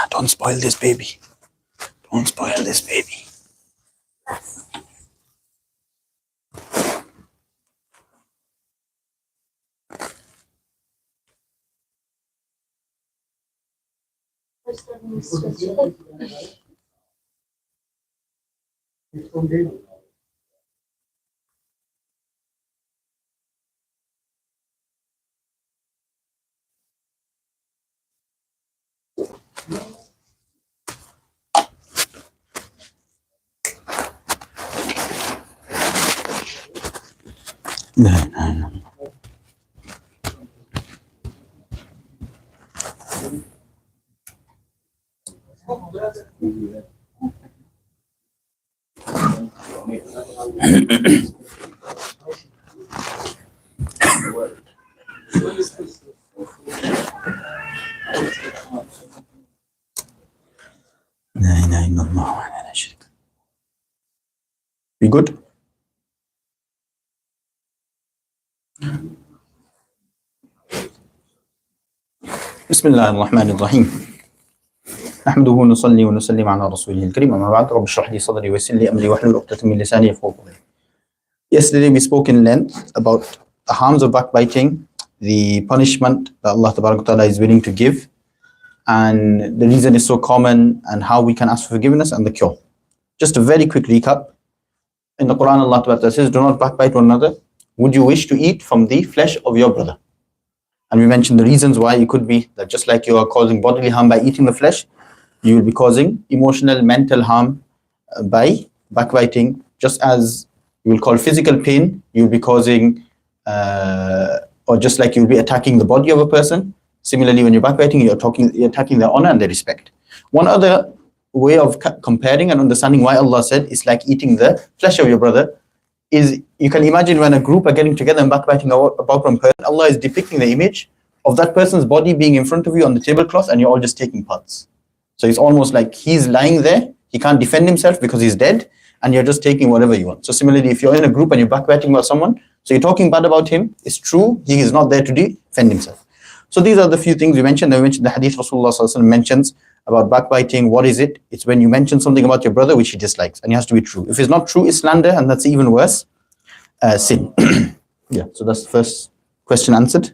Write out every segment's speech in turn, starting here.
Don't spoil this baby. Don't spoil this baby. No. We good? بسم الله الرحمن الرحيم نحمده ونصلي ونسلم على رسوله الكريم أما بعد رب اشرح لي صدري ويسر لي أمري واحلل عقدة من لساني يفقهوا قولي. Yesterday we spoke in length about the harms of backbiting, the punishment that Allah Ta'ala is willing to give, and the reason it's so common, and how we can ask for forgiveness, and the cure. Just a very quick recap. In the Quran, Allah Ta'ala says, do not backbite one another. Would you wish to eat from the flesh of your brother? And we mentioned the reasons why it could be that just like you are causing bodily harm by eating the flesh, you will be causing emotional, mental harm by backbiting. Just as you will call physical pain, you will be causing, or just like you will be attacking the body of a person. Similarly, when you're backbiting, you're attacking their honor and their respect. One other way of comparing and understanding why Allah said it's like eating the flesh of your brother is, you can imagine when a group are getting together and backbiting about one person, Allah is depicting the image of that person's body being in front of you on the tablecloth, and you're all just taking parts. So it's almost like he's lying there, he can't defend himself because he's dead, and you're just taking whatever you want. So similarly, if you're in a group and you're backbiting about someone, so you're talking bad about him, it's true, he is not there to defend himself. So these are the few things we mentioned. Then we mentioned the hadith Rasulullah Sallallahu Alaihi Wasallam mentions about backbiting. What is it? It's when you mention something about your brother which he dislikes, and it has to be true. If it's not true, it's slander, and that's even worse, sin. Yeah, so that's the first question answered.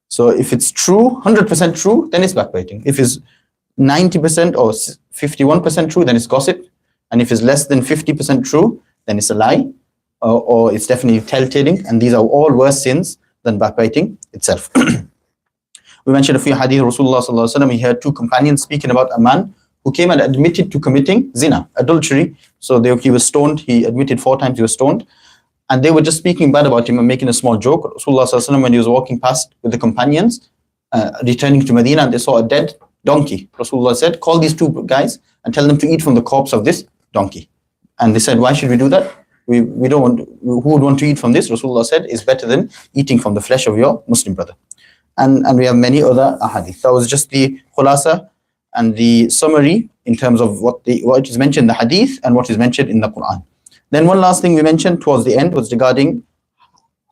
So if it's true, 100% true, then it's backbiting. If it's 90% or 51% true, then it's gossip. And if it's less than 50% true, then it's a lie, or it's definitely telltaling, and these are all worse sins than backbiting itself. We mentioned a few hadith. Rasulullah Sallallahu Alaihi Wasallam, he heard two companions speaking about a man who came and admitted to committing zina, adultery. So he was stoned. He admitted 4 times he was stoned. And they were just speaking bad about him and making a small joke. Rasulullah Sallallahu Alaihi Wasallam, when he was walking past with the companions, returning to Medina, and they saw a dead donkey. Rasulullah said, call these 2 guys and tell them to eat from the corpse of this donkey. And they said, why should we do that? We don't want, who would want to eat from this? Rasulullah said, it's better than eating from the flesh of your Muslim brother. And we have many other ahadith. That was just the khulasa and the summary in terms of what is mentioned in the hadith and what is mentioned in the Quran. Then one last thing we mentioned towards the end was regarding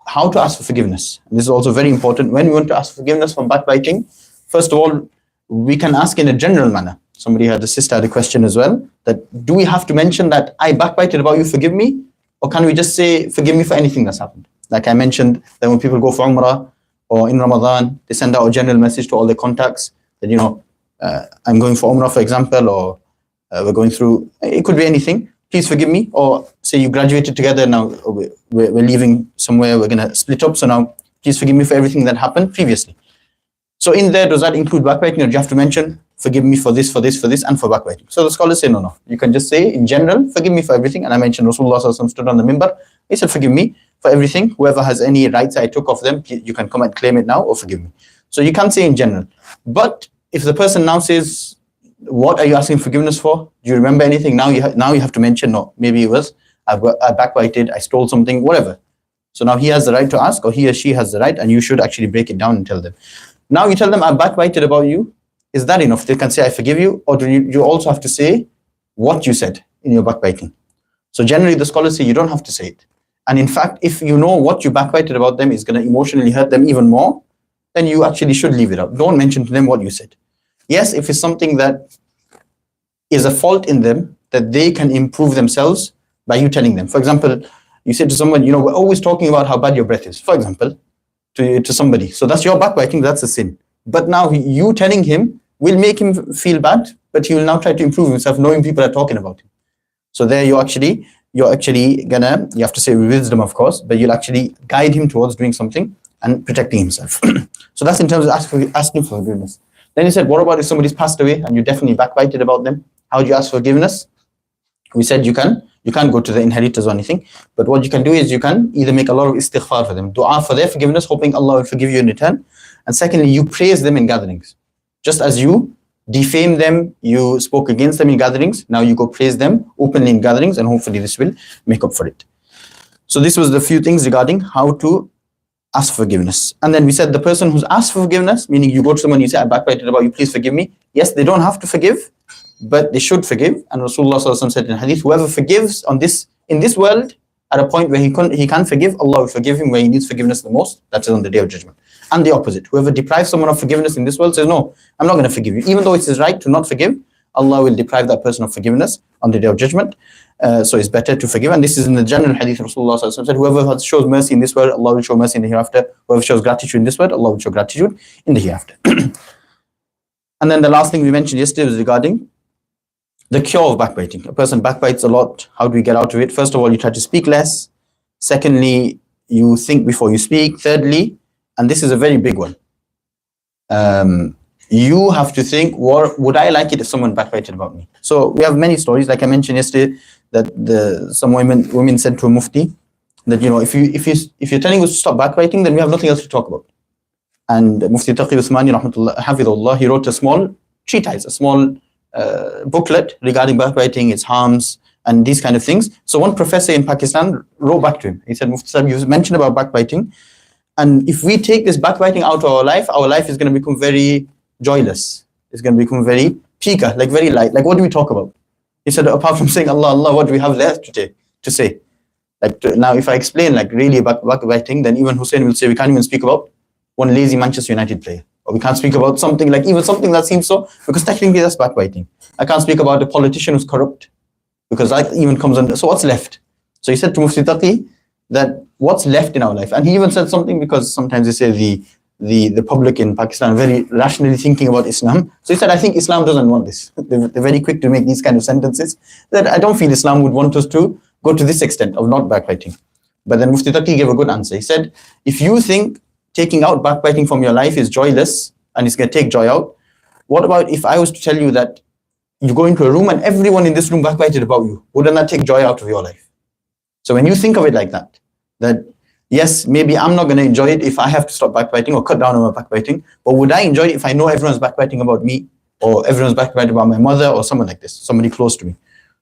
how to ask for forgiveness. And this is also very important. When we want to ask forgiveness from backbiting, first of all, we can ask in a general manner. Somebody had, a sister had a question as well, that do we have to mention that I backbited about you, forgive me? Or can we just say, forgive me for anything that's happened? Like I mentioned, that when people go for Umrah or in Ramadan, they send out a general message to all their contacts that, I'm going for Umrah, for example, or we're going through, it could be anything. Please forgive me. Or say you graduated together, now we're leaving somewhere, we're going to split up. So now please forgive me for everything that happened previously. So in there, does that include backbiting, or do you have to mention, forgive me for this, and for backbiting? So the scholars say, no. You can just say, in general, forgive me for everything. And I mentioned Rasulullah Sallallahu Alaihi Wasallam stood on the mimbar. He said, forgive me for everything. Whoever has any rights I took of them, you can come and claim it now, or forgive me. So you can't say in general. But if the person now says, what are you asking forgiveness for? Do you remember anything? Now you have to mention, no, maybe it was, I backbited, I stole something, whatever. So now he has the right to ask, or he or she has the right, and you should actually break it down and tell them. Now you tell them, I backbited about you. Is that enough? They can say, I forgive you, or do you also have to say what you said in your backbiting? So generally the scholars say you don't have to say it. And in fact, if you know what you backbited about them is going to emotionally hurt them even more, then you actually should leave it out. Don't mention to them what you said. Yes, if it's something that is a fault in them, that they can improve themselves by you telling them. For example, you say to someone, we're always talking about how bad your breath is, for example, to somebody. So that's your backbiting, that's a sin. But now you telling him will make him feel bad, but he will now try to improve himself, knowing people are talking about him. So there you're actually gonna, you have to say with wisdom, of course, but you'll actually guide him towards doing something and protecting himself. So that's in terms of asking for forgiveness. Then he said, what about if somebody's passed away and you definitely backbited about them? How do you ask forgiveness? We said you can't go to the inheritors or anything, but what you can do is you can either make a lot of istighfar for them, dua for their forgiveness, hoping Allah will forgive you in return. And secondly, you praise them in gatherings. Just as you defame them, you spoke against them in gatherings, now you go praise them openly in gatherings, and hopefully this will make up for it. So this was the few things regarding how to ask forgiveness. And then we said the person who's asked for forgiveness, meaning you go to someone, you say, I backbited about you, please forgive me. Yes, they don't have to forgive, but they should forgive. And Rasulullah said in hadith, whoever forgives in this world at a point where he can't forgive, Allah will forgive him where he needs forgiveness the most. That is on the day of judgment. And the opposite, whoever deprives someone of forgiveness in this world says, no, I'm not going to forgive you. Even though it's his right to not forgive, Allah will deprive that person of forgiveness on the day of judgment. So it's better to forgive. And this is in the general hadith. Rasulullah said, whoever shows mercy in this world, Allah will show mercy in the hereafter. Whoever shows gratitude in this world, Allah will show gratitude in the hereafter. And then the last thing we mentioned yesterday was regarding the cure of backbiting. A person backbites a lot. How do we get out of it? First of all, you try to speak less. Secondly, you think before you speak. Thirdly, and this is a very big one, you have to think, would I like it if someone backbited about me? So we have many stories, like I mentioned yesterday, that some women said to a mufti that, if you're telling us to stop backbiting, then we have nothing else to talk about. And Mufti Taqi Uthmani hafidhullah, he wrote a small treatise, a small booklet regarding backbiting, its harms, and these kind of things. So one professor in Pakistan wrote back to him. He said, Mufti Sahib, you mentioned about backbiting, and if we take this backbiting out of our life is going to become very joyless. It's going to become very pika, like very light. Like, what do we talk about? He said, apart from saying Allah, Allah, what do we have left to say? Now, if I explain really about backbiting, then even Hussein will say we can't even speak about one lazy Manchester United player. Or we can't speak about something even something that seems so, because technically that's backbiting. I can't speak about a politician who's corrupt, because that even comes under. So what's left? So he said to Mufti Taqi that what's left in our life? And he even said something, because sometimes they say the public in Pakistan are very rationally thinking about Islam. So he said, I think Islam doesn't want this. They're very quick to make these kind of sentences, that I don't feel Islam would want us to go to this extent of not backbiting. But then Mufti Taqi gave a good answer. He said, if you think taking out backbiting from your life is joyless and it's going to take joy out, what about if I was to tell you that you go into a room and everyone in this room backbited about you? Wouldn't that take joy out of your life? So when you think of it like that yes, maybe I'm not going to enjoy it if I have to stop backbiting or cut down on my backbiting, but would I enjoy it if I know everyone's backbiting about me, or everyone's backbiting about my mother, or someone like this, somebody close to me?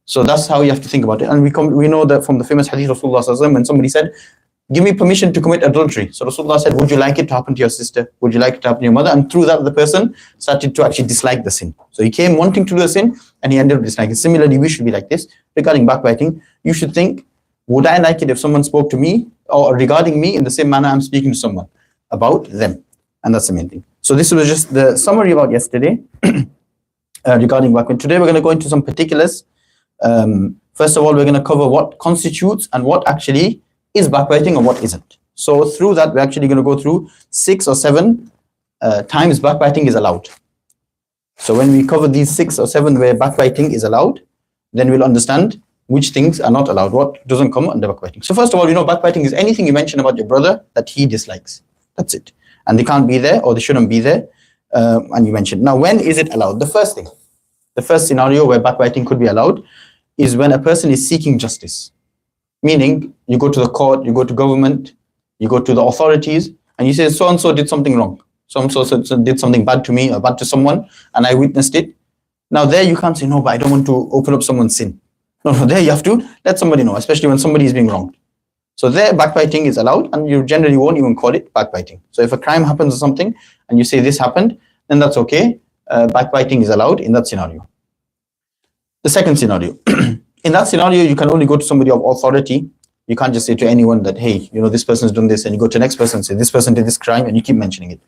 So that's how you have to think about it. And we know that from the famous hadith of Rasulullah, when somebody said, give me permission to commit adultery. So Rasulullah said, would you like it to happen to your sister? Would you like it to happen to your mother? And through that, the person started to actually dislike the sin. So he came wanting to do a sin, and he ended up disliking. Similarly, we should be like this. Regarding backbiting, you should think, would I like it if someone spoke to me or regarding me in the same manner I'm speaking to someone about them? And that's the main thing. So this was just the summary about yesterday regarding backbiting. Today we're going to go into some particulars. First of all, we're going to cover what constitutes and what actually is backbiting and what isn't. So through that, we're actually going to go through 6 or 7 times backbiting is allowed. So when we cover these 6 or 7 where backbiting is allowed, then we'll understand which things are not allowed, what doesn't come under backbiting. So first of all, backbiting is anything you mention about your brother that he dislikes. That's it. And they can't be there, or they shouldn't be there, and you mentioned. Now, when is it allowed? The first scenario where backbiting could be allowed is when a person is seeking justice. Meaning, you go to the court, you go to government, you go to the authorities, and you say, so-and-so did something wrong. So-and-so did something bad to me or bad to someone, and I witnessed it. Now there you can't say, no, but I don't want to open up someone's sin. No, there you have to let somebody know, especially when somebody is being wronged. So there, backbiting is allowed, and you generally won't even call it backbiting. So if a crime happens or something, and you say this happened, then that's okay. Backbiting is allowed in that scenario. The second scenario. In that scenario, you can only go to somebody of authority. You can't just say to anyone that, hey, this person's done this, and you go to the next person and say, this person did this crime, and you keep mentioning it.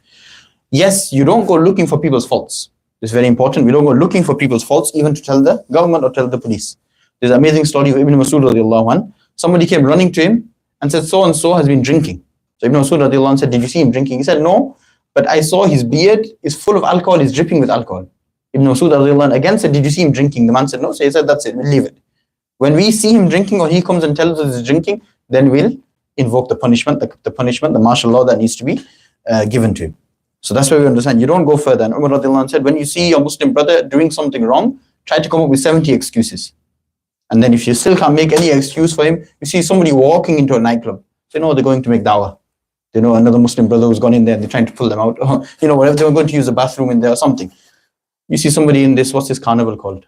Yes, you don't go looking for people's faults. It's very important. We don't go looking for people's faults, even to tell the government or tell the police. There's an amazing story of Ibn Masud radiallahu anh. Somebody came running to him and said, so and so has been drinking. So Ibn Masud radiallahu anh said, did you see him drinking? He said, no, but I saw his beard is full of alcohol, is dripping with alcohol. Ibn Masud radiallahu anh again said, did you see him drinking? The man said, no. So he said, that's it, we'll leave it. When we see him drinking or he comes and tells us he's drinking, then we'll invoke the punishment, the martial law that needs to be given to him. So that's why we understand. You don't go further. And Umar radiallahu anh said, when you see your Muslim brother doing something wrong, try to come up with 70 excuses. And then if you still can't make any excuse for him, you see somebody walking into a nightclub. So, they're going to make dawah. They know another Muslim brother who's gone in there and they're trying to pull them out. Or, whatever, they're going to use a bathroom in there or something. You see somebody in this, what's this carnival called?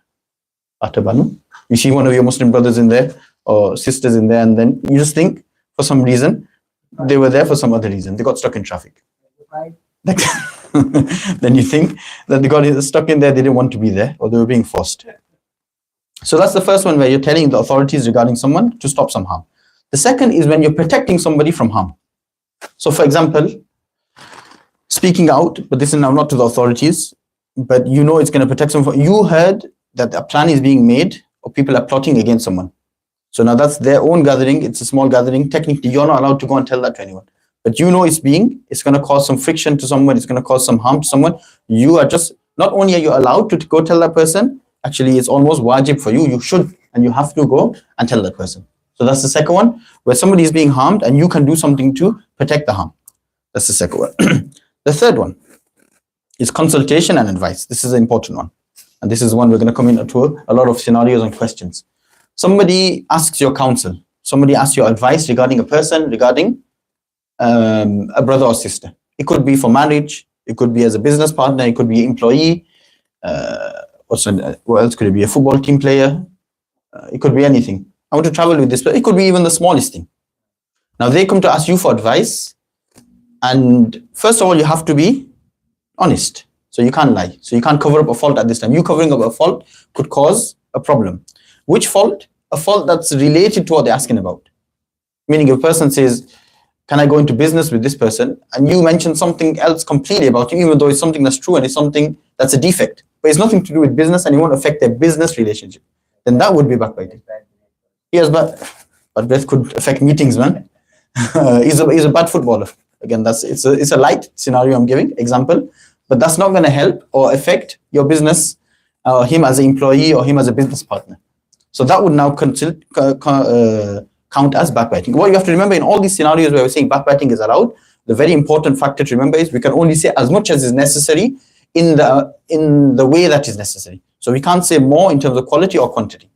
Atabanu. You see one of your Muslim brothers in there or sisters in there, and then you just think for some reason they were there for some other reason. They got stuck in traffic. Then you think that they got stuck in there, they didn't want to be there, or they were being forced. So that's the first one, where you're telling the authorities regarding someone to stop some harm. The second is when you're protecting somebody from harm. So for example, speaking out, but this is now not to the authorities, but it's going to protect someone. You heard that a plan is being made or people are plotting against someone. So now that's their own gathering. It's a small gathering. Technically, you're not allowed to go and tell that to anyone. But it's going to cause some friction to someone. It's going to cause some harm to someone. You are just, not only are you allowed to go tell that person, actually it's almost wajib for you. You should, and you have to go and tell that person. So that's the second one, where somebody is being harmed and you can do something to protect the harm. That's the second one. The third one is consultation and advice. This is an important one. And this is one we're going to come into a lot of scenarios and questions. Somebody asks your counsel. Somebody asks your advice regarding a person, regarding a brother or sister. It could be for marriage. It could be as a business partner. It could be an employee. What else could it be? A football team player. It could be anything. I want to travel with this, but it could be even the smallest thing. Now they come to ask you for advice. And first of all, you have to be honest. So you can't lie. So you can't cover up a fault at this time. You covering up a fault could cause a problem. Which fault? A fault that's related to what they're asking about. Meaning if a person says, can I go into business with this person? And you mention something else completely about him, even though it's something that's true and it's something that's a defect. But it's nothing to do with business and it won't affect their business relationship. Then that would be backbiting. Yes, but breath could affect meetings, man. He's a bad footballer. Again, it's a light scenario I'm giving, example. But that's not going to help or affect your business, him as an employee or him as a business partner. So that would now count as backbiting. What you have to remember in all these scenarios where we're saying backbiting is allowed, the very important factor to remember is we can only say as much as is necessary in the way that is necessary. So we can't say more in terms of quality or quantity.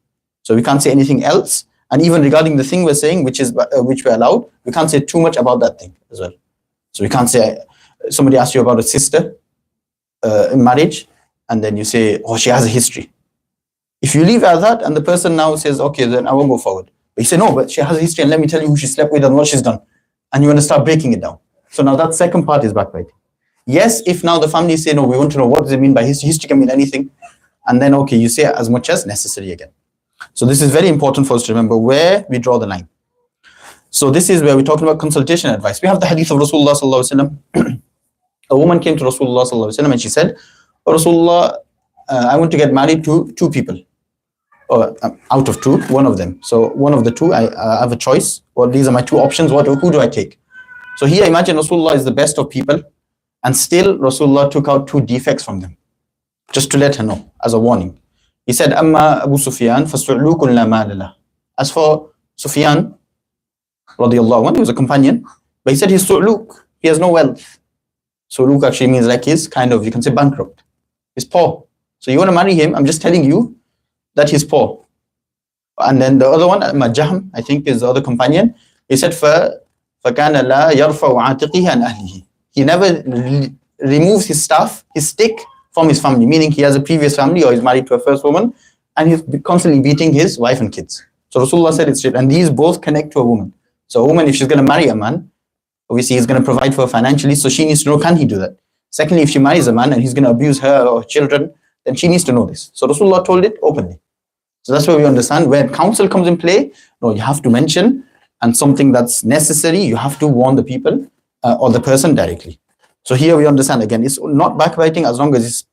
So we can't say anything else. And even regarding the thing we're saying, which we're allowed, we can't say too much about that thing as well. So we can't say, somebody asks you about a sister in marriage, and then you say, oh, she has a history. If you leave it at that, and the person now says, okay, then I won't go forward. But you say, no, but she has a history, and let me tell you who she slept with and what she's done. And you want to start breaking it down. So now that second part is backbiting. Yes, if now the family say, no, we want to know what does it mean by history. History can mean anything. And then, okay, you say as much as necessary again. So this is very important for us to remember where we draw the line. So this is where we're talking about consultation advice. We have the hadith of Rasulullah sallallahu alaihi wasallam. A woman came to Rasulullah sallallahu alaihi wasallam and she said, oh, Rasulullah, I want to get married to two people. Or out of two, one of them. So one of the two, I have a choice. Well, these are my two options. Who do I take? So here, imagine Rasulullah is the best of people, and still Rasulullah took out two defects from them, just to let her know, as a warning. He said, Amma Abu Sufyan, فَسُعْلُوكٌ لَا مَالَ لَهُ. As for Sufyan, radiallahu anhu, he was a companion, but he said he's su'luk, he has no wealth. Su'luk actually means like he's kind of, you can say bankrupt. He's poor. So you want to marry him, I'm just telling you that he's poor. And then the other one, Jahm, I think is the other companion, he said, فَكَانَ لَا يَرْفَعُ عَاتِقِهِ عَنْ أَهْلِهِ. He never removes his staff, his stick, from his family, meaning he has a previous family or he's married to a first woman and he's constantly beating his wife and kids. So Rasulullah said it's straight, and these both connect to a woman. So a woman, if she's going to marry a man, obviously he's going to provide for her financially, so she needs to know, can he do that? Secondly, if she marries a man and he's going to abuse her or children, then she needs to know this. So Rasulullah told it openly. So that's where we understand when counsel comes in play, no, you have to mention, and something that's necessary, you have to warn the people or the person directly. So here we understand again, it's not backbiting as long as it's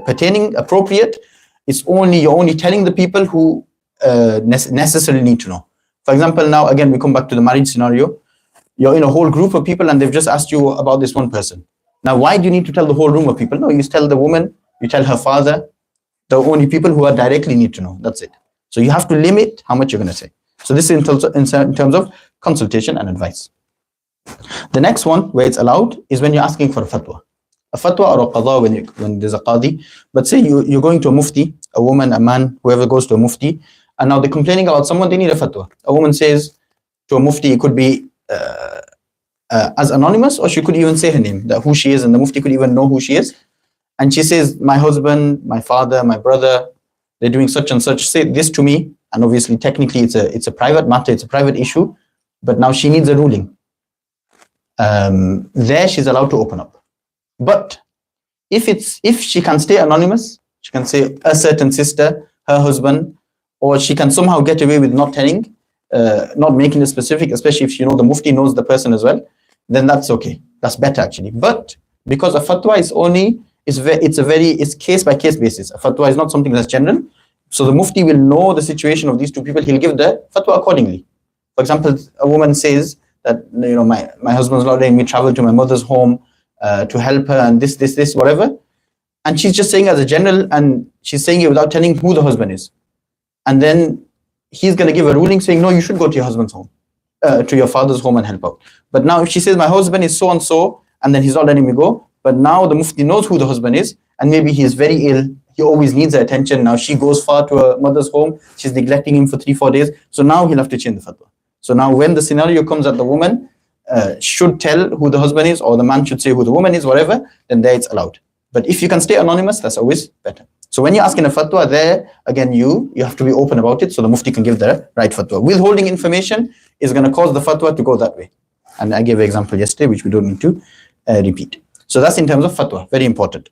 pertaining, appropriate, you're only telling the people who necessarily need to know. For example, now again we come back to the marriage scenario. You're in a whole group of people and they've just asked you about this one person. Now, why do you need to tell the whole room of people? No, you tell the woman, you tell her father, the only people who are directly need to know. That's it. So you have to limit how much you're going to say. So this is in terms of consultation and advice. The next one where it's allowed is when you're asking for a fatwa. A fatwa or a qada when there's a qadi. But say you're going to a mufti, a woman, a man, whoever goes to a mufti, and now they're complaining about someone, they need a fatwa. A woman says to a mufti, it could be as anonymous, or she could even say her name, that who she is, and the mufti could even know who she is. And she says, my husband, my father, my brother, they're doing such and such, say this to me. And obviously, technically, it's a private matter, it's a private issue, but now she needs a ruling. There she's allowed to open up. But if she can stay anonymous, she can say a certain sister, her husband, or she can somehow get away with not telling, not making it specific, especially if the mufti knows the person as well, then that's okay. That's better actually. But because a fatwa it's case by case basis. A fatwa is not something that's general. So the mufti will know the situation of these two people. He'll give the fatwa accordingly. For example, a woman says that my husband's not letting me travel to my mother's home to help her, and this, whatever. And she's just saying as a general, and she's saying it without telling who the husband is. And then he's going to give a ruling saying, no, you should go to your husband's home, to your father's home and help out. But now if she says, my husband is so and so, and then he's not letting me go, but now the mufti knows who the husband is, and maybe he is very ill, he always needs her attention. Now she goes far to her mother's home, she's neglecting him for 3-4 days, so now he'll have to change the fatwa. So now when the scenario comes that the woman should tell who the husband is, or the man should say who the woman is, whatever, then there it's allowed. But if you can stay anonymous, that's always better. So when you're asking a fatwa, there again you have to be open about it, so the mufti can give the right fatwa. Withholding information is going to cause the fatwa to go that way, and I gave an example yesterday which we don't need to repeat. So that's in terms of fatwa, very important.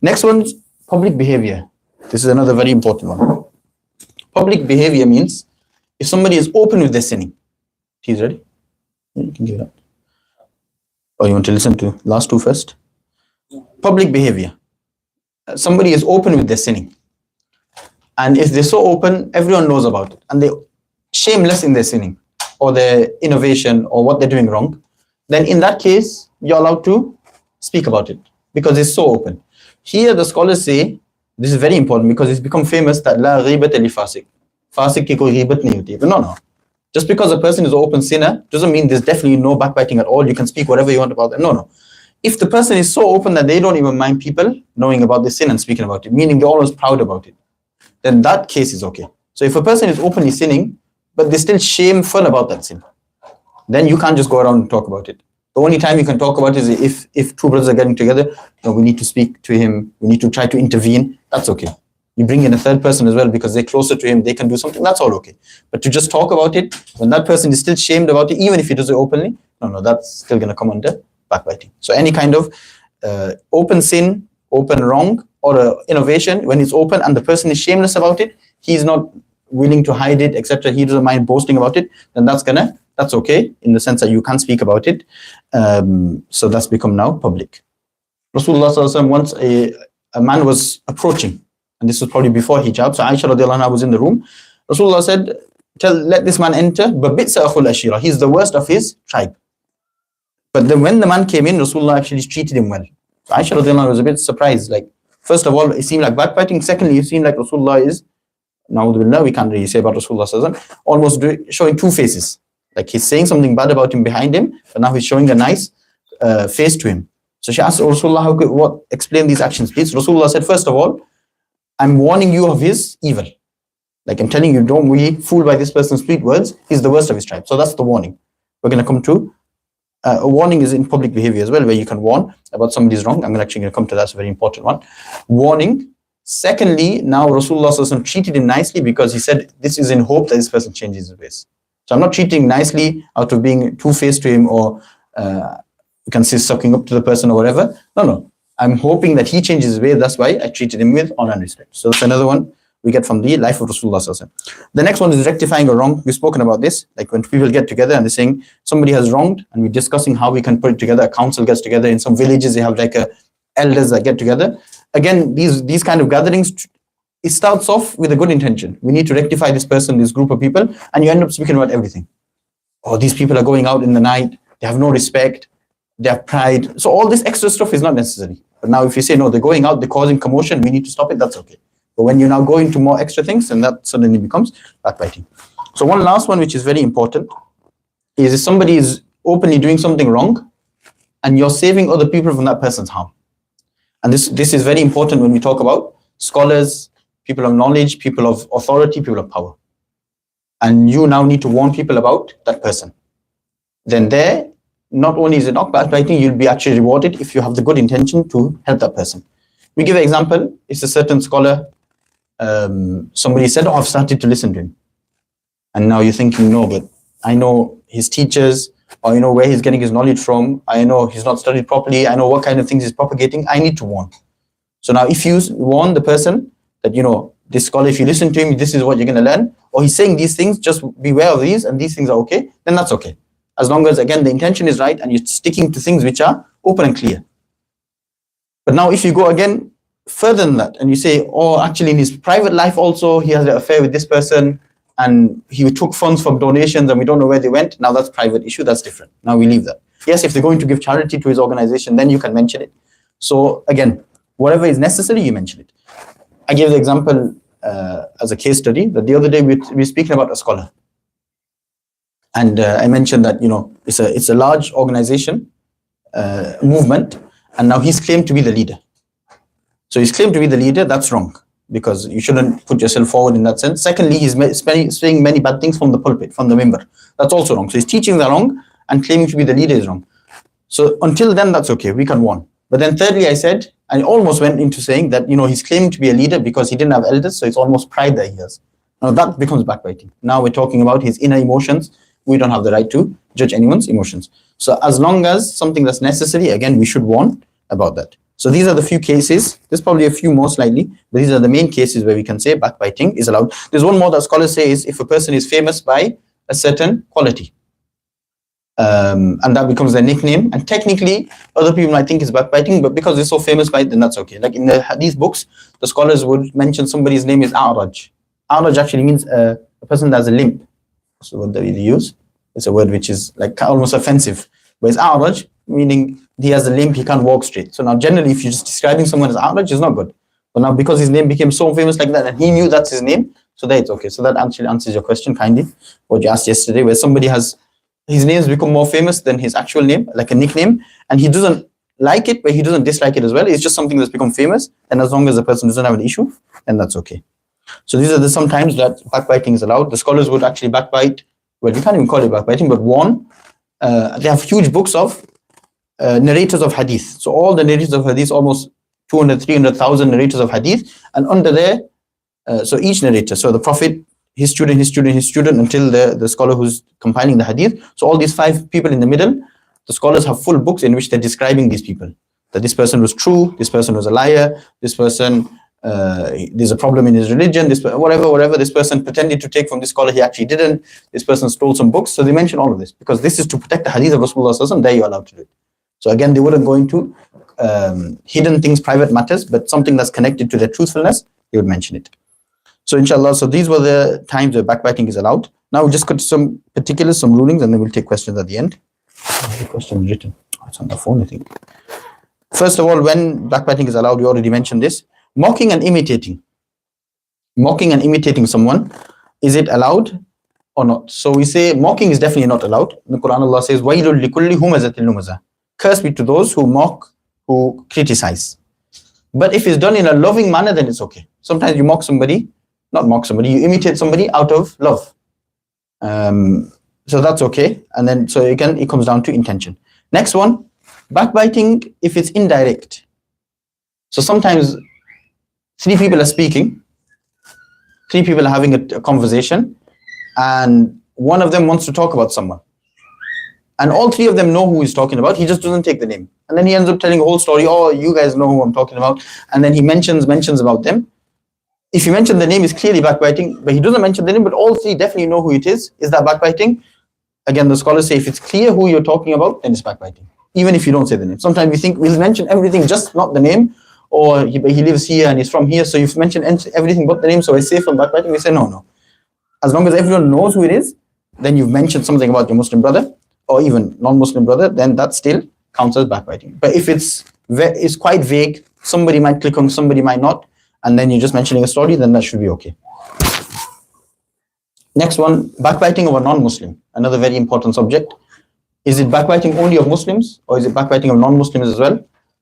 Next one's public behavior. This is another very important one. Public behavior means if somebody is open with their sinning. He's ready? You can give it up. Or you want to listen to last two first? Public behavior. Somebody is open with their sinning. And if they're so open, everyone knows about it. And they're shameless in their sinning, or their innovation, or what they're doing wrong. Then in that case, you're allowed to speak about it, because it's so open. Here the scholars say, this is very important, because it's become famous that la ghibata li fasik. Fasik ki koi ghibat nahi hoti. But no. Just because a person is an open sinner doesn't mean there's definitely no backbiting at all. You can speak whatever you want about them. No. If the person is so open that they don't even mind people knowing about the sin and speaking about it, meaning they're always proud about it, then that case is okay. So if a person is openly sinning, but they're still shameful about that sin, then you can't just go around and talk about it. The only time you can talk about it is if two brothers are getting together, we need to speak to him, we need to try to intervene, that's okay. You bring in a third person as well because they're closer to him, they can do something, that's all okay. But to just talk about it, when that person is still shamed about it, even if he does it openly, no, that's still going to come under backbiting. So any kind of open sin, open wrong, or innovation, when it's open and the person is shameless about it, he's not willing to hide it, etc., he doesn't mind boasting about it, then that's okay, in the sense that you can't speak about it. So that's become now public. Rasulullah sallallahu alaihi wasallam, once a man was approaching, and this was probably before hijab, so Aisha radiallahu anha was in the room. Rasulullah said, let this man enter, but bitsa akhul ashira, he's the worst of his tribe. But then when the man came in, Rasulullah actually treated him well. So Aisha radiallahu anha was a bit surprised. Like, first of all, it seemed like backbiting. Secondly, it seemed like Rasulullah is, na'udhu billah, we can't really say about Rasulullah sallallahu alaihi wasallam, almost showing two faces. Like he's saying something bad about him behind him, but now he's showing a nice face to him. So she asked Rasulullah, explain these actions, please. Rasulullah said, first of all, I'm warning you of his evil. Like I'm telling you, don't be fooled by this person's sweet words. He's the worst of his tribe. So that's the warning. We're going to come to a warning is in public behavior as well, where you can warn about somebody's wrong. I'm actually going to come to that. That's a very important one. Warning. Secondly, now Rasulullah sallallahu alaihi wasallam treated him nicely because he said, this is in hope that this person changes his ways. So I'm not treating nicely out of being two-faced to him, or you can say sucking up to the person or whatever. No. I'm hoping that he changes his way. That's why I treated him with honor and respect. So that's another one we get from the life of Rasulullah sallallahu alaihi wasallam. The next one is rectifying a wrong. We've spoken about this. Like when people get together and they're saying somebody has wronged, and we're discussing how we can put it together. A council gets together. In some villages, they have like elders that get together. again, these kind of gatherings, it starts off with a good intention. We need to rectify this person, this group of people, and you end up speaking about everything. Oh, these people are going out in the night, they have no respect, they have pride. So all this extra stuff is not necessary. But now if you say, no, they're going out, they're causing commotion, we need to stop it, that's okay. But when you now go into more extra things, then that suddenly becomes backbiting. So one last one, which is very important, is if somebody is openly doing something wrong, and you're saving other people from that person's harm. And this is very important when we talk about scholars, people of knowledge, people of authority, people of power. And you now need to warn people about that person. Then there, not only is it not backbiting, you'll be actually rewarded if you have the good intention to help that person. We give an example. It's a certain scholar. Somebody said, oh, I've started to listen to him. And now you're thinking, no, but I know his teachers, or I know where he's getting his knowledge from. I know he's not studied properly. I know what kind of things he's propagating. I need to warn. So now if you warn the person that, you know, this scholar, if you listen to him, this is what you're going to learn, or he's saying these things, just beware of these, and these things are okay, then that's okay. As long as, again, the intention is right and you're sticking to things which are open and clear. But now if you go again further than that and you say, oh, actually in his private life also, he has an affair with this person and he took funds from donations and we don't know where they went. Now that's private issue, that's different. Now we leave that. Yes, if they're going to give charity to his organization, then you can mention it. So again, whatever is necessary, you mention it. I gave the example as a case study that the other day we were speaking about a scholar. And I mentioned that, you know, it's a large organization, movement, and now he's claimed to be the leader. So he's claimed to be the leader, that's wrong, because you shouldn't put yourself forward in that sense. Secondly, he's saying many bad things from the pulpit, from the member. That's also wrong. So his teachings are wrong, and claiming to be the leader is wrong. So until then, that's okay, we can warn. But then thirdly, I said, I almost went into saying that, you know, he's claiming to be a leader because he didn't have elders, so it's almost pride that he has. Now that becomes backbiting. Now we're talking about his inner emotions. We don't have the right to judge anyone's emotions. So as long as something that's necessary, again, we should warn about that. So these are the few cases. There's probably a few more slightly, but these are the main cases where we can say backbiting is allowed. There's one more that scholars say is if a person is famous by a certain quality. And that becomes their nickname. And technically, other people might think it's backbiting, but because they're so famous by it, then that's okay. Like in the hadith books, the scholars would mention somebody's name is A'raj. A'raj actually means a person that has a limp. That's the word that we use. It's a word which is like almost offensive. But it's A'raj, meaning he has a limp, he can't walk straight. So now generally, if you're just describing someone as A'raj, it's not good. But now because his name became so famous like that, and he knew that's his name, so there it's okay. So that actually answers your question kindly, what you asked yesterday, where somebody has, his name's become more famous than his actual name, like a nickname, and he doesn't like it, but he doesn't dislike it as well. It's just something that's become famous, and as long as the person doesn't have an issue, then that's okay. So these are the some times that backbiting is allowed. The scholars would actually backbite, well, you can't even call it backbiting, but warn. They have huge books of narrators of hadith. So all the narrators of hadith, almost 200, 300,000 narrators of hadith, and under there, so each narrator, so the Prophet, his student, his student, his student, until the scholar who's compiling the hadith. So all these 5 people in the middle, the scholars have full books in which they're describing these people. That this person was true, this person was a liar, this person, there's a problem in his religion, this whatever, this person pretended to take from this scholar, he actually didn't, this person stole some books. So they mention all of this, because this is to protect the hadith of Rasulullah, there you're allowed to do it. So again, they wouldn't go into hidden things, private matters, but something that's connected to their truthfulness, they would mention it. So inshallah, so these were the times where backbiting is allowed. Now we'll just go to some particulars, some rulings, and then we'll take questions at the end. The question is written. It's on the phone, I think. First of all, when backbiting is allowed, we already mentioned this. Mocking and imitating. Mocking and imitating someone, is it allowed or not? So we say mocking is definitely not allowed. In the Quran, Allah says, وَيْلٌ لِكُلِّ هُمَزَةٍ لُمَزَةٍ. Curse be to those who mock, who criticize. But if it's done in a loving manner, then it's okay. Sometimes you mock somebody, not mock somebody, you imitate somebody out of love. So that's okay. And then, so again, it comes down to intention. Next one, backbiting if it's indirect. So sometimes 3 people are speaking, 3 people are having a conversation, and one of them wants to talk about someone. And all 3 of them know who he's talking about, he just doesn't take the name. And then he ends up telling a whole story, oh, you guys know who I'm talking about. And then he mentions about them. If you mention the name, it's clearly backbiting, but he doesn't mention the name, but all 3 definitely know who it is. Is that backbiting? Again, the scholars say if it's clear who you're talking about, then it's backbiting, even if you don't say the name. Sometimes we think we'll mention everything, just not the name, or he lives here and he's from here, so you've mentioned everything but the name, so it's safe from backbiting. We say no. As long as everyone knows who it is, then you've mentioned something about your Muslim brother or even non-Muslim brother, then that still counts as backbiting. But if it's quite vague, somebody might click on, somebody might not, and then you're just mentioning a story, then that should be okay. Next one, backbiting of a non-Muslim, another very important subject. Is it backbiting only of Muslims, or is it backbiting of non-Muslims as well?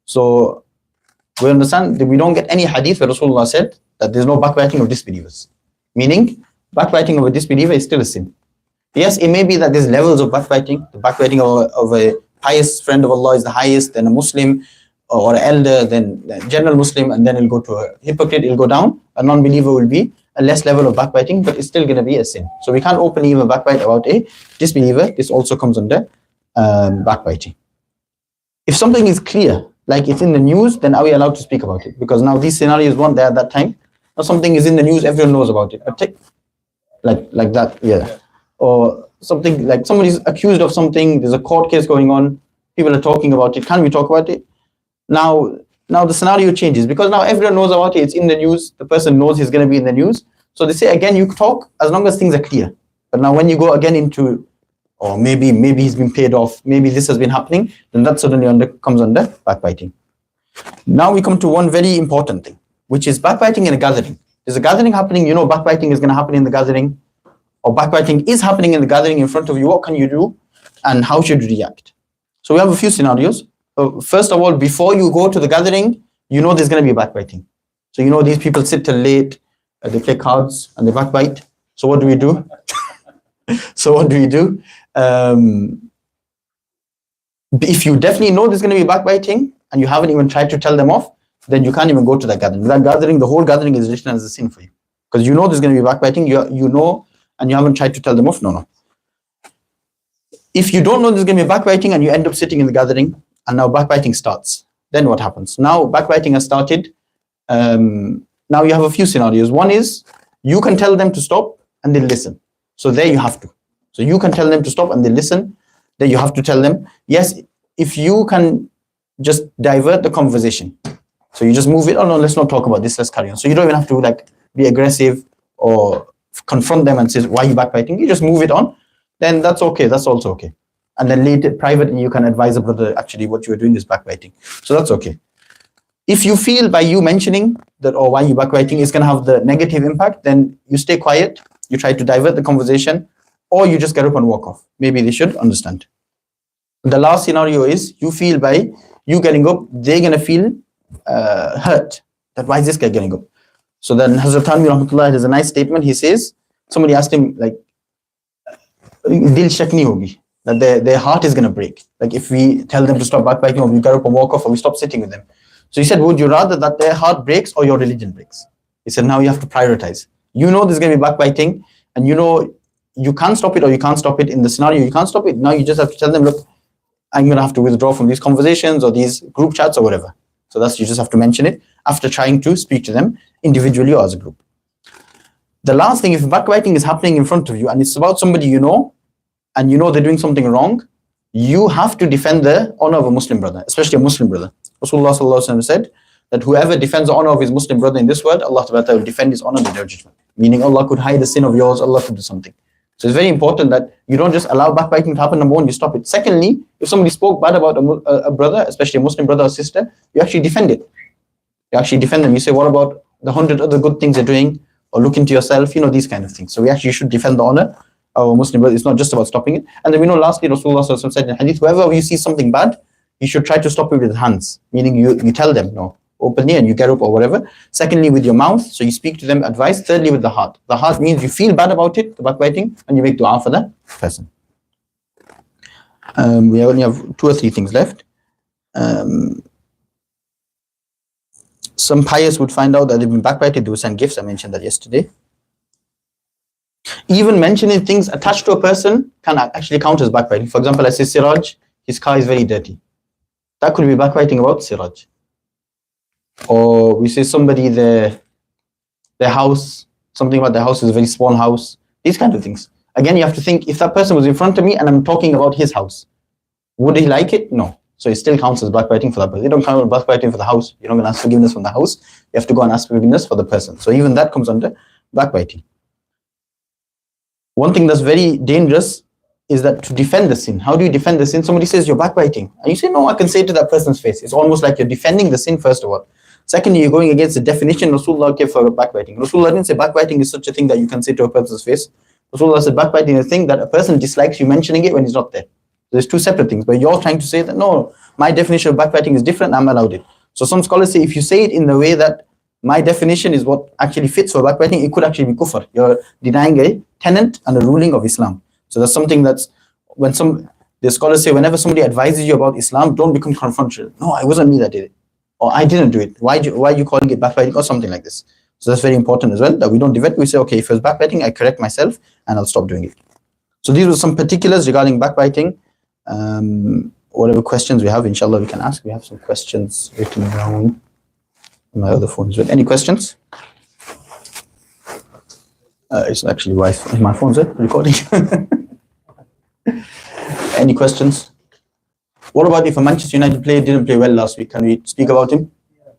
So we understand that we don't get any hadith where Rasulullah said that there's no backbiting of disbelievers. Meaning, backbiting of a disbeliever is still a sin. Yes, it may be that there's levels of backbiting. The backbiting of a pious friend of Allah is the highest, then a Muslim or an elder, then a general Muslim, and then it'll go to a hypocrite, it'll go down. A non-believer will be a less level of backbiting, but it's still going to be a sin. So we can't openly even backbite about a disbeliever. This also comes under backbiting. If something is clear, like it's in the news, then are we allowed to speak about it? Because now these scenarios weren't there at that time. Now something is in the news, everyone knows about it. Like that, yeah. Or something like somebody's accused of something, there's a court case going on, people are talking about it. Can we talk about it? Now the scenario changes because now everyone knows about it, it's in the news, the person knows he's going to be in the news. So they say again, you talk as long as things are clear. But now when you go again into, or maybe he's been paid off, maybe this has been happening, then that suddenly comes under backbiting. Now we come to one very important thing, which is backbiting in a gathering. There's a gathering happening, backbiting is going to happen in the gathering, or backbiting is happening in the gathering in front of you. What can you do and how should you react? So we have a few scenarios. First of all, before you go to the gathering, there's going to be backbiting. So these people sit till late, they play cards and they backbite. So what do we do? If you definitely know there's going to be backbiting and you haven't even tried to tell them off, then you can't even go to that gathering. That gathering, the whole gathering is written as a sin for you. Because there's going to be backbiting, and you haven't tried to tell them off, no. If you don't know there's going to be backbiting and you end up sitting in the gathering and now backbiting starts, then what happens? Now backbiting has started. Now you have a few scenarios. One is you can tell them to stop and they'll listen. So there you have to. So you can tell them to stop and they listen. Then you have to tell them, yes, if you can just divert the conversation. So you just move it, oh no, let's not talk about this, let's carry on. So you don't even have to be aggressive or confront them and say, why are you backbiting? You just move it on, then that's okay, that's also okay. And then later, privately, you can advise a brother, actually what you are doing is backbiting. So that's okay. If you feel by you mentioning that, or why you backbiting is going to have the negative impact, then you stay quiet, you try to divert the conversation, or you just get up and walk off. Maybe they should understand. The last scenario is you feel by you getting up, they're going to feel hurt. That why is this guy getting up? So then Hazrat Thanvi Rahmatullah has a nice statement. He says, somebody asked him, dil shak nahi hogi, that their heart is going to break. If we tell them to stop backbiting, or we get up and walk off, or we stop sitting with them. So he said, would you rather that their heart breaks or your religion breaks? He said, now you have to prioritize. There's going to be backbiting, and you can't stop it or you can't stop it. In the scenario, you can't stop it. Now you just have to tell them, look, I'm going to have to withdraw from these conversations or these group chats or whatever. So you just have to mention it after trying to speak to them individually or as a group. The last thing, if backbiting is happening in front of you and it's about somebody and they're doing something wrong, you have to defend the honor of a Muslim brother, especially a Muslim brother. Rasulullah ﷺ said that whoever defends the honor of his Muslim brother in this world, Allah will defend his honor in the Day of Judgment. Meaning Allah could hide a sin of yours, Allah could do something. So it's very important that you don't just allow backbiting to happen. Number one, you stop it. Secondly, if somebody spoke bad about a brother, especially a Muslim brother or sister, you actually defend it. You actually defend them. You say, what about the 100 other good things they're doing? Or look into yourself, these kind of things. So we actually should defend the honor of a Muslim brother. It's not just about stopping it. And then we know lastly, Rasulullah ﷺ said in hadith, whoever you see something bad, you should try to stop it with the hands. Meaning you tell them, no, openly, and you get up or whatever. Secondly, with your mouth, so you speak to them, advice. Thirdly, with the heart. The heart means you feel bad about it, the backbiting, and you make dua for the person. We only have 2 or 3 things left. Some pious would find out that they've been backbited, they will send gifts. I mentioned that yesterday. Even mentioning things attached to a person can actually count as backbiting. For example, I say Siraj, his car is very dirty. That could be backbiting about Siraj. Or we say somebody, their house, something about their house is a very small house. These kind of things. Again, you have to think, if that person was in front of me and I'm talking about his house, would he like it? No. So it still counts as backbiting for that person. You don't count backbiting for the house. You're not going to ask forgiveness from the house. You have to go and ask forgiveness for the person. So even that comes under backbiting. One thing that's very dangerous is that to defend the sin. How do you defend the sin? Somebody says you're backbiting. And you say, no, I can say it to that person's face. It's almost like you're defending the sin, first of all. Secondly, you're going against the definition Rasulullah gave for backbiting. Rasulullah didn't say backbiting is such a thing that you can say to a person's face. Rasulullah said backbiting is a thing that a person dislikes you mentioning it when he's not there. There's two separate things, but you're trying to say that, no, my definition of backbiting is different, I'm allowed it. So some scholars say if you say it in the way that my definition is what actually fits for backbiting, it could actually be kufr. You're denying a tenet and a ruling of Islam. So that's something that's, when the scholars say, whenever somebody advises you about Islam, don't become confrontational. No, it wasn't me that did it. Or I didn't do it. Why are you calling it backbiting or something like this? So that's very important as well, that we don't defend. We say, okay, if it's backbiting, I correct myself and I'll stop doing it. So these were some particulars regarding backbiting. Whatever questions we have, inshallah, we can ask. We have some questions written down on my other phone as well. Any questions? It's actually my phone's recording. Any questions? What about if a Manchester United player didn't play well last week? Can we speak about him? Yeah.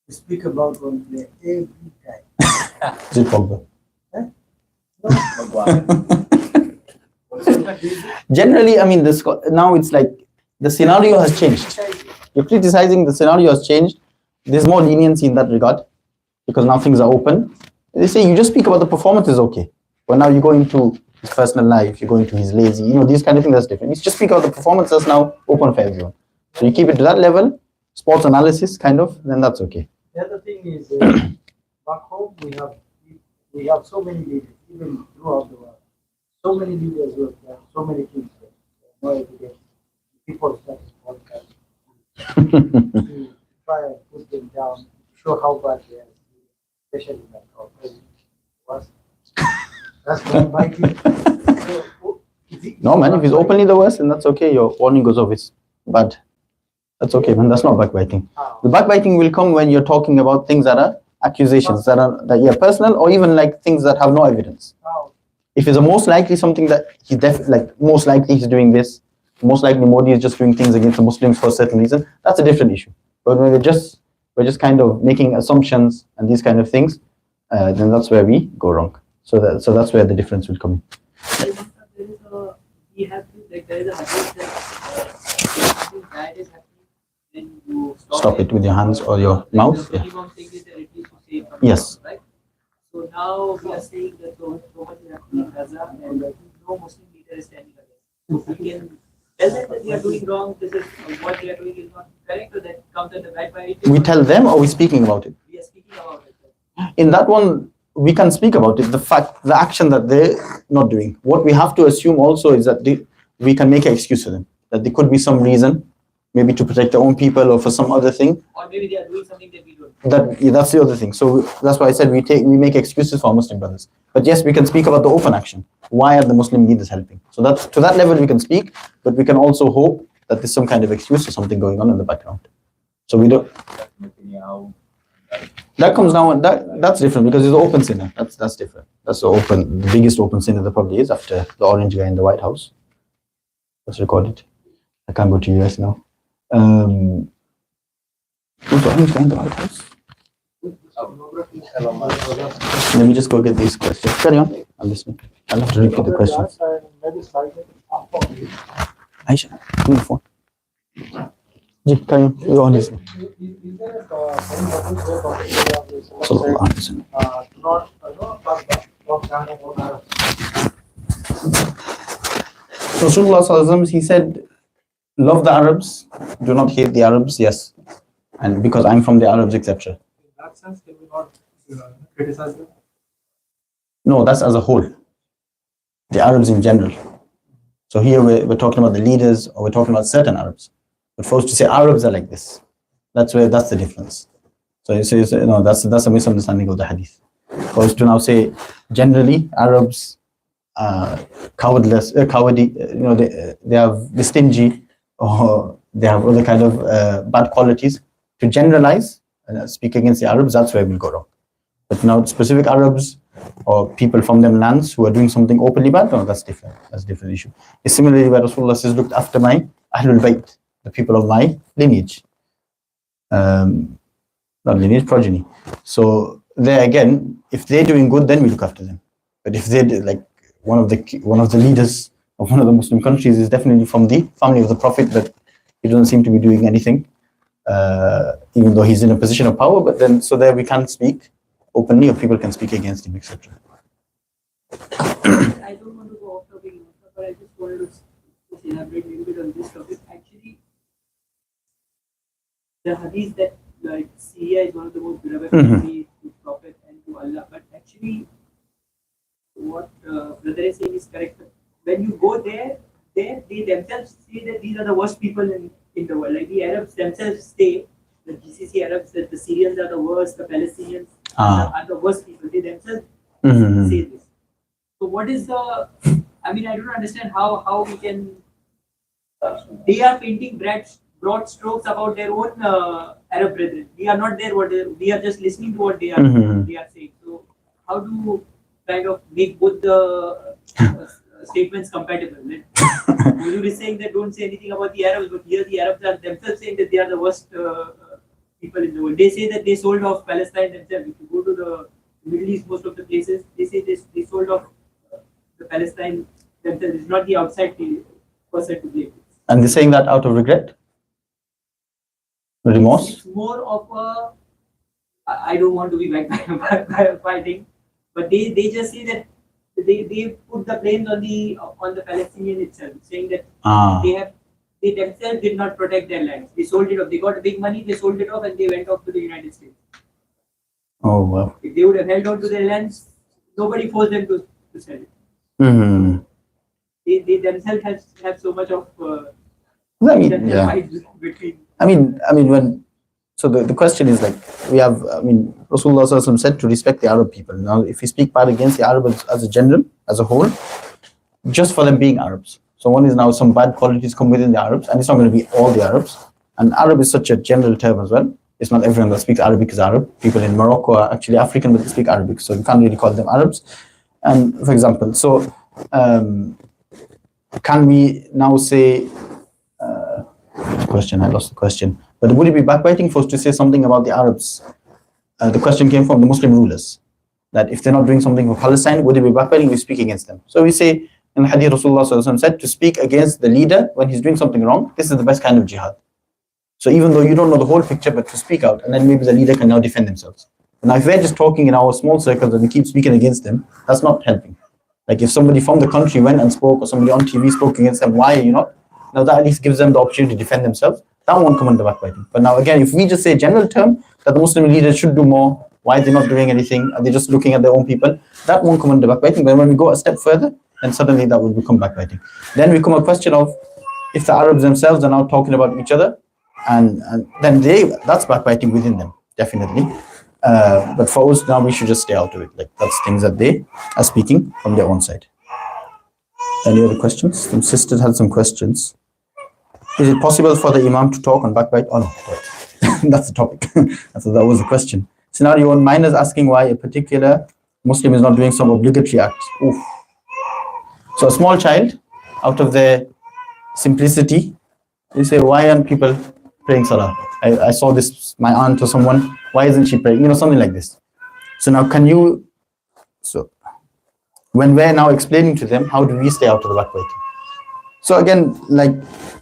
We speak about one player every time. Is it Pogba? No. Generally, I mean, now it's like the scenario has changed. You're criticizing, the scenario has changed. There's more leniency in that regard because now things are open. They say you just speak about the performance is okay, but now you go into his personal life, you go into his lazy, these kind of things, that's different. You just speak about the performance that's now open for everyone. So you keep it to that level, sports analysis kind of, then that's okay. The other thing is, back home we have so many leaders, even throughout the world. So many leaders who have done so many things. No evidence. People start this podcast to try and put them down, show how bad they are, especially like our president was. That's one biting. No, man, if he's openly the worst, then that's okay. Your warning goes off. It's bad. That's okay, man. That's not backbiting. The backbiting will come when you're talking about things that are accusations, that are personal, or even like things that have no evidence. If it's a most likely something that he's most likely he's doing this, most likely Modi is just doing things against the Muslims for a certain reason, that's a different issue. But when we're just kind of making assumptions and these kind of things, then that's where we go wrong. So that's where the difference will come in. There is a hadith that something bad is happening, then you Stop it with your hands or your mouth. Yeah. Yes. Right? So now we are saying that so much is happening in Gaza and no Muslim leader is standing against. So we can tell them that they are doing wrong, this is what they are doing is not correct, or that comes under backbiting. We tell them, or we speaking about it? We are speaking about it. In that one, we can speak about it, the action that they're not doing. What we have to assume also is that we can make an excuse for them, that there could be some reason, maybe to protect their own people or for some other thing. Or maybe they are doing something that we don't. That's the other thing. So that's why I said we make excuses for our Muslim brothers. But yes, we can speak about the open action. Why are the Muslim leaders helping? So to that level we can speak, but we can also hope that there's some kind of excuse or something going on in the background. So we don't. That comes now, and that's different because it's the open sinner. That's different. That's the biggest open sinner there probably is after the orange guy in the White House. That's recorded. I can't go to US now. Who's the orange guy in the White House? Let me just go get these questions. Carry on. I'm listening. I'll have to repeat the questions. Aisha, give me the phone. Carry on. You're on listening. Rasulullah, he said, love the Arabs, do not hate the Arabs, yes. And because I'm from the Arabs, etc. In that sense, can we not criticize them? No, that's as a whole. The Arabs in general. So here we're talking about the leaders, or we're talking about certain Arabs. But for us to say Arabs are like this, that's the difference. So you say, no, that's a misunderstanding of the hadith. For us to now say generally Arabs cowardly, they're stingy, or they have other kind of bad qualities. To generalize and speak against the Arabs, that's where we'll go wrong. But now specific Arabs or people from them lands who are doing something openly bad, no, that's different. That's a different issue. It's similarly where Rasulullah says, look after my Ahlul Bayt, the people of my lineage. Not lineage, progeny. So there again, if they're doing good, then we look after them. But if they're like one of the leaders of one of the Muslim countries is definitely from the family of the Prophet, but he doesn't seem to be doing anything, even though he's in a position of power. But then, so there we can't speak openly, or people can speak against him, etc. I don't want to go off topic, but I just wanted to just elaborate a little bit on this topic. Actually, the hadith that like Syria is one of the most beloved countries to Prophet and to Allah, but actually, what brother is saying is correct. When you go there, they themselves say that these are the worst people in the world. Like the Arabs themselves say, the GCC Arabs, that the Syrians are the worst, the Palestinians are the worst people. They themselves say this. So what is the? I mean, I don't understand how we can. They are painting broad strokes about their own Arab brethren. We are not there. We are just listening to what they are saying. So how do kind of make both the statements compatible? Huzur is saying that don't say anything about the Arabs, but here the Arabs are themselves saying that they are the worst people in the world. They say that they sold off Palestine themselves. If you go to the Middle East, most of the places, they say they sold off the Palestine themselves. It's not the outside person to blame. And they're saying that out of regret? Remorse? It's more of a, I don't want to be backbiting, but they just say that they put the blame on the Palestinian itself, saying that they themselves did not protect their lands. They sold it off. They got big money, they sold it off, and they went off to the United States. Oh, wow. If they would have held on to their lands, nobody forced them to sell it. They themselves have so much of between. I mean, when, so the question is like, we have, I mean, Rasulullah Sallallahu Alaihi Wasallam said to respect the Arab people. Now, if we speak bad against the Arabs as a general, as a whole, just for them being Arabs. So one is now some bad qualities come within the Arabs, and it's not going to be all the Arabs. And Arab is such a general term as well. It's not everyone that speaks Arabic is Arab. People in Morocco are actually African, but they speak Arabic. So you can't really call them Arabs. And for example, so can we now say, I lost the question. But would it be backbiting for us to say something about the Arabs? The question came from the Muslim rulers, that if they're not doing something for Palestine, would it be backbiting? We speak against them. So we say in the Hadith, Rasulullah Sallallahu Alaihi Wasallam said to speak against the leader when he's doing something wrong. This is the best kind of jihad. So even though you don't know the whole picture, but to speak out, and then maybe the leader can now defend themselves. Now, if we're just talking in our small circles and we keep speaking against them, that's not helping. Like if somebody from the country went and spoke, or somebody on TV spoke against them, why are you not? Now that at least gives them the opportunity to defend themselves. That won't come under backbiting. But now again, if we just say general term that the Muslim leaders should do more, why they're not doing anything, are they just looking at their own people? That won't come under backbiting. But when we go a step further, then suddenly that will become backbiting. Then we come a question of if the Arabs themselves are now talking about each other, and then that's backbiting within them, definitely. But for us now, we should just stay out of it. Like that's things that they are speaking from their own side. Any other questions? Some sisters had some questions. Is it possible for the Imam to talk on backbite? Oh no, that's the topic. That was the question. Scenario 1, minors asking why a particular Muslim is not doing some obligatory act. Oof. So a small child, out of their simplicity, they say, why aren't people praying salah? I saw this, my aunt or someone, why isn't she praying? You know, something like this. So now when we're now explaining to them, how do we stay out of the backbiting? So again, like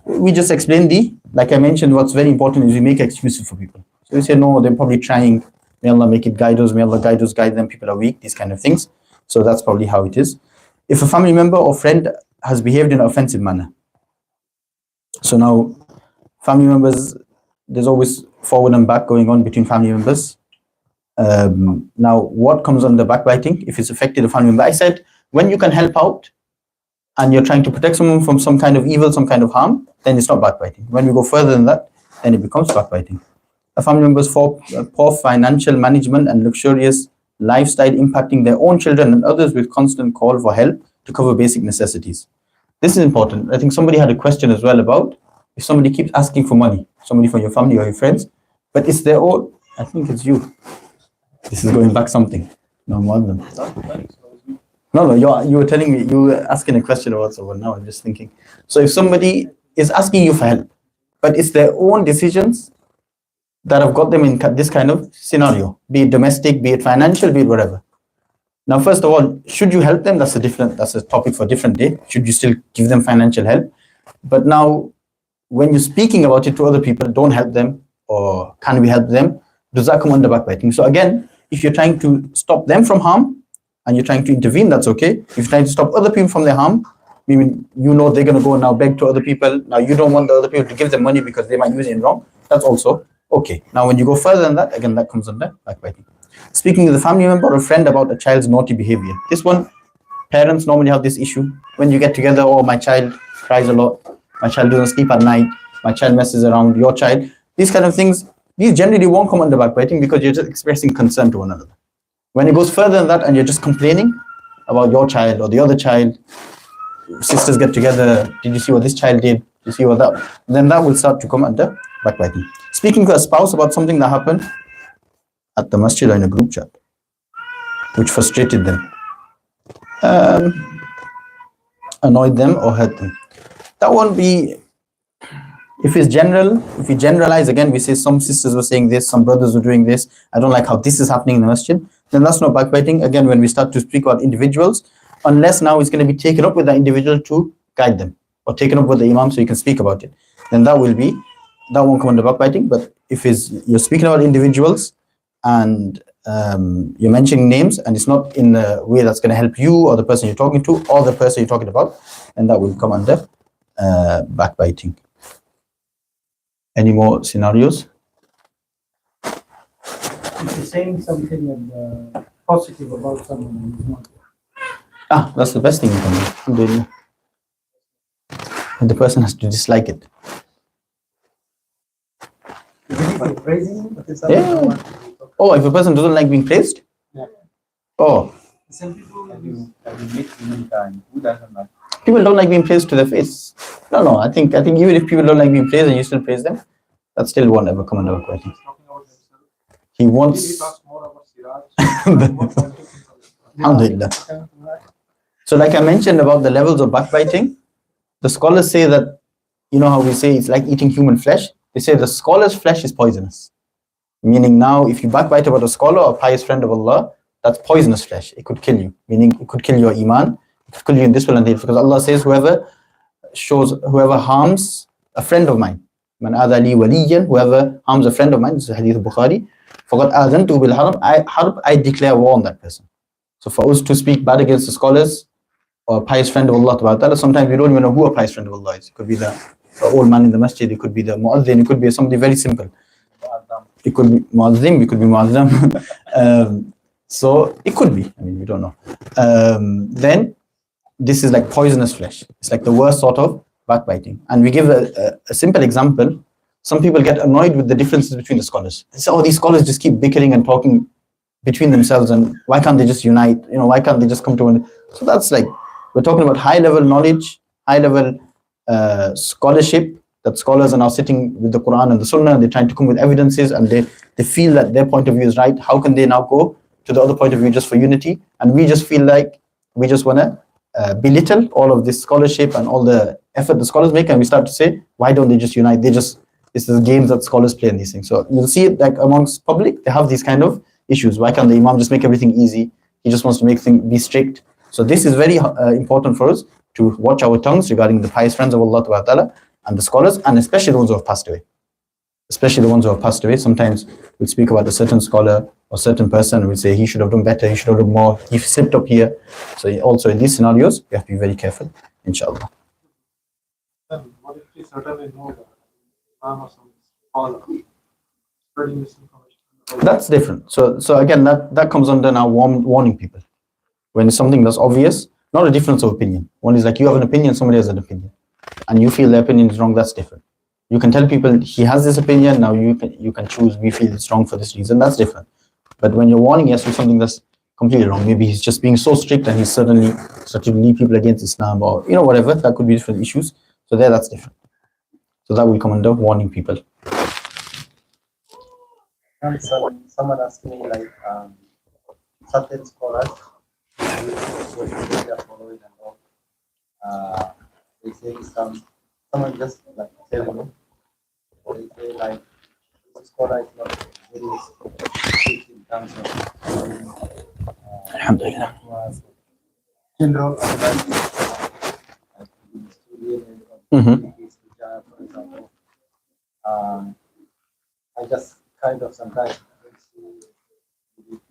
we just explained like I mentioned, what's very important is we make excuses for people. So we say, no, they're probably trying. May Allah make it guide us. May Allah guide us, guide them. People are weak, these kind of things. So that's probably how it is. If a family member or friend has behaved in an offensive manner. So now family members, there's always forward and back going on between family members. Now, what comes under backbiting if it's affected a family member? I said, when you can help out and you're trying to protect someone from some kind of evil, some kind of harm, then it's not backbiting. When we go further than that, then it becomes backbiting. A family member's poor financial management and luxurious lifestyle impacting their own children and others with constant call for help to cover basic necessities. This is important. I think somebody had a question as well about if somebody keeps asking for money, somebody from your family or your friends, but it's their own, I think it's you. This is going back something. No, more than. No, you were telling me, you were asking a question about someone. Now I'm just thinking. So if somebody is asking you for help, but it's their own decisions that have got them in this kind of scenario, be it domestic, be it financial, be it whatever. Now, first of all, should you help them? That's a topic for a different day. Should you still give them financial help? But now, when you're speaking about it to other people, don't help them, or can we help them? Does that come under backbiting? So again, if you're trying to stop them from harm and you're trying to intervene, that's okay. If you're trying to stop other people from their harm, meaning you know they're going to go now beg to other people. Now you don't want the other people to give them money because they might use it in wrong. That's also okay. Now, when you go further than that, again, that comes under backbiting. Speaking with a family member or a friend about a child's naughty behavior. This one, parents normally have this issue. When you get together, oh, my child cries a lot, my child doesn't sleep at night, my child messes around, your child. These kind of things, these generally won't come under backbiting because you're just expressing concern to one another. When it goes further than that and you're just complaining about your child or the other child, sisters get together, did you see what this child did? Did you see what that? Then that will start to come under backbiting. Speaking to a spouse about something that happened at the masjid or in a group chat, which frustrated them, annoyed them or hurt them. That won't be, if it's general, if we generalize, again, we say some sisters were saying this, some brothers were doing this, I don't like how this is happening in the masjid, then that's not backbiting. Again, when we start to speak about individuals, unless now it's going to be taken up with the individual to guide them, or taken up with the imam so you can speak about it, then that won't come under backbiting. But if you're speaking about individuals and you're mentioning names and it's not in a way that's going to help you or the person you're talking to or the person you're talking about, then that will come under backbiting. Any more scenarios? If you're saying something positive about someone and he's not. That's the best thing you can do. Alhamdulillah. And the person has to dislike it. Even if you're praising him, but Yeah. Oh, if a person doesn't like being praised? Yeah. Oh. some people Have you met humankind who doesn't like? People don't like being praised to their face. No. I think even if people don't like being praised and you still praise them, that still won't ever come under backbiting. He's talking about himself. He He wants. talks more about Siraj. Alhamdulillah. So, like I mentioned about the levels of backbiting, the scholars say that, you know how we say it's like eating human flesh? They say the scholar's flesh is poisonous. Meaning now, if you backbite about a scholar or pious friend of Allah, that's poisonous flesh. It could kill you. Meaning it could kill your iman. It could kill you in this world and there. Because Allah says, whoever harms a friend of mine, man adha li waliyan, whoever harms a friend of mine, this is hadith of Bukhari, faqad azantu bil harb, I declare war on that person. So for us to speak bad against the scholars or a pious friend of Allah, sometimes we don't even know who a pious friend of Allah is. It could be the old man in the masjid, it could be the muazzin, it could be somebody very simple. It could be muazzin, it could be muazzam. So it could be, we don't know. Then this is like poisonous flesh. It's like the worst sort of backbiting. And we give a simple example. Some people get annoyed with the differences between the scholars. They say, oh, these scholars just keep bickering and talking between themselves, and why can't they just unite? Why can't they just come to one? So that's like, we're talking about high level knowledge, high level scholarship, that scholars are now sitting with the Quran and the Sunnah, and they're trying to come with evidences, and they feel that their point of view is right. How can they now go to the other point of view just for unity? And we just feel like we just want to belittle all of this scholarship and all the effort the scholars make, and we start to say, why don't they just unite? It's the games that scholars play in these things. So you'll see it like amongst public, they have these kind of issues. Why can't the Imam just make everything easy? He just wants to make things be strict. So this is very important for us to watch our tongues regarding the pious friends of Allah Ta'ala and the scholars, and especially the ones who have passed away. Especially the ones who have passed away. Sometimes we'll speak about a certain scholar or certain person, and we'll say he should have done better, he should have done more, he slipped up here. So also in these scenarios, we have to be very careful, inshallah. Then what if we certainly know that Imam or some scholar spreading misinformation? That's different. So again, that comes under now warning people. When it's something that's obvious, not a difference of opinion. One is like you have an opinion, somebody has an opinion, and you feel their opinion is wrong, that's different. You can tell people he has this opinion, now you can choose, we feel it's wrong for this reason, that's different. But when you're warning us for something that's completely wrong, maybe he's just being so strict and he's suddenly started to lead people against Islam, or whatever, that could be different issues. So that's different. So that will come under warning people. And someone asked me like certain scholars what they are following and all. They say someone just like tell me they say like this scholar is not very strict in terms of Alhamdulillah. was general advice, like the student Mhm. activities, which are, for example, I just kind of sometimes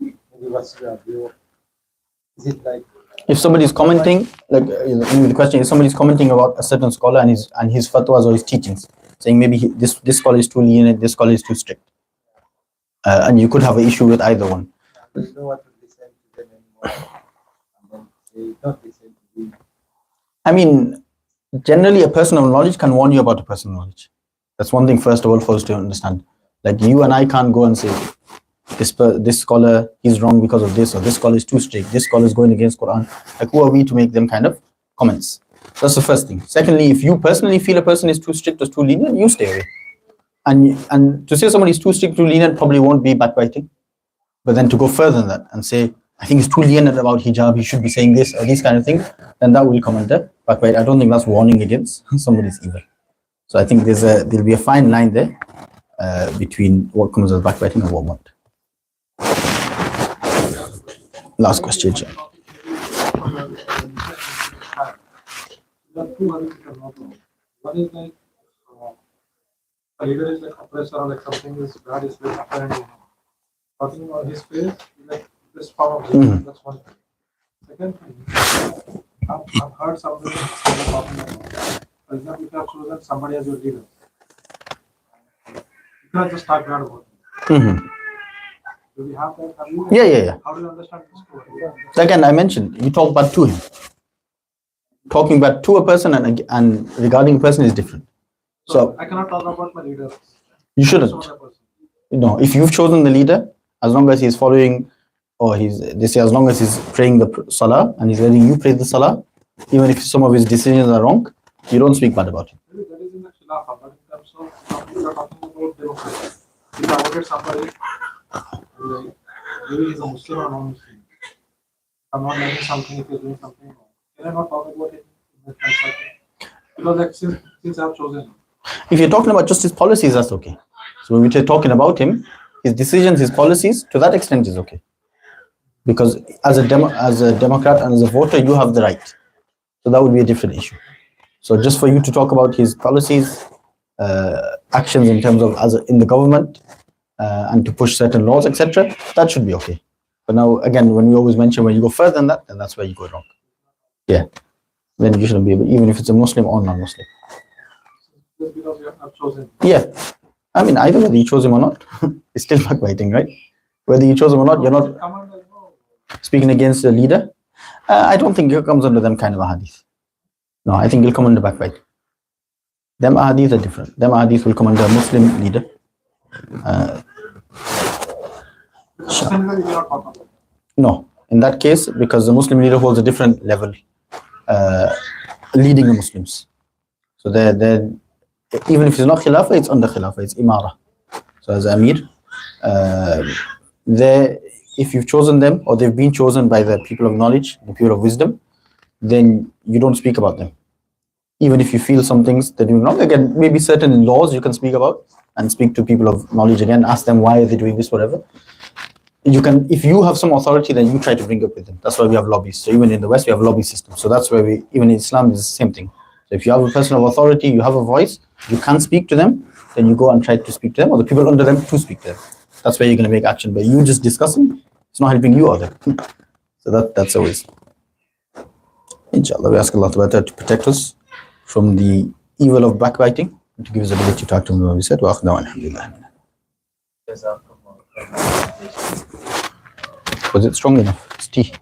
maybe what's your view? Is it like If somebody is commenting, like the question is, somebody is commenting about a certain scholar and his fatwas or his teachings, saying maybe this scholar is too lenient, this scholar is too strict, and you could have an issue with either one. you don't want to listen to them anymore, and then they don't listen to you? I mean, generally, a person of knowledge can warn you about a person of knowledge. That's one thing, first of all, for us to understand. Like you and I can't go and say, this scholar is wrong because of this, or this scholar is too strict, this scholar is going against Quran. Like, who are we to make them kind of comments? That's the first thing. Secondly, if you personally feel a person is too strict or too lenient, you stay away. And to say somebody is too strict, too lenient probably won't be backbiting. But then to go further than that and say, I think he's too lenient about hijab, he should be saying this or these kind of things, then that will come under backbite. I don't think that's warning against somebody's evil. So I think there'll be a fine line there between what comes as backbiting and what won't. Last question. There are two other things I'm not wrong. One is like a leader is like oppressor or like something is bad is like apparently talking on his face like this form of leadership. That's one thing. Second thing, I've heard somebody talking about, for example, if you have chosen somebody as your leader, you can't just talk bad about him. Do we have that? Have you? Yeah. How do you understand this story? Again, I mentioned you talk bad to him. Talking bad to a person and regarding a person is different. So I cannot talk about my leader. you shouldn't. No, if you've chosen the leader, as long as he's following, or they say as long as he's praying the salah and he's letting you pray the salah, even if some of his decisions are wrong, you don't speak bad about him. Maybe that is in the Khilafah, but in terms of we are talking about democracy. If I voted somebody, maybe he's a Muslim or non-Muslim. I'm not making something if he's doing something wrong. Can I not talk about it in that concept? Because like, since I've chosen him. If you're talking about just his policies, that's okay. So when we're talking about him, his decisions, his policies, to that extent is okay. Because as a Democrat and as a voter, you have the right. So that would be a different issue. So just for you to talk about his policies, actions in terms of in the government, and to push certain laws, etc., that should be okay. But now, again, when we always mention when you go further than that, then that's where you go wrong. Yeah, then you shouldn't be able, even if it's a Muslim or non-Muslim. Just because you have chosen. Yeah, I mean, either whether you chose him or not, it's still backbiting, right? Whether you chose him or not, you're not speaking against the leader. I don't think it comes under them kind of ahadith. No, I think it'll come under backbite. Them ahadith are different. Them ahadith will come under a Muslim leader. No, in that case, because the Muslim leader holds a different level, leading the Muslims. So they're even if it's not Khilafah, it's under Khilafah, it's Imara. So as Amir, if you've chosen them or they've been chosen by the people of knowledge, the people of wisdom, then you don't speak about them. Even if you feel some things they're doing wrong, again, maybe certain laws you can speak about and speak to people of knowledge again, ask them why are they doing this, whatever. You can, if you have some authority, then you try to bring up with them. That's why we have lobbies. So even in the West, we have lobby systems. So that's where even in Islam, is the same thing. So if you have a person of authority, you have a voice, you can speak to them, then you go and try to speak to them, or the people under them to speak to them. That's where you're going to make action. But you just discussing, it's not helping you either. So that's always. Inshallah, we ask Allah to protect us from the evil of backbiting and to give us the ability to act on what we said. Wa akhdaw alhamdulillah. Was it strong enough? It's tea.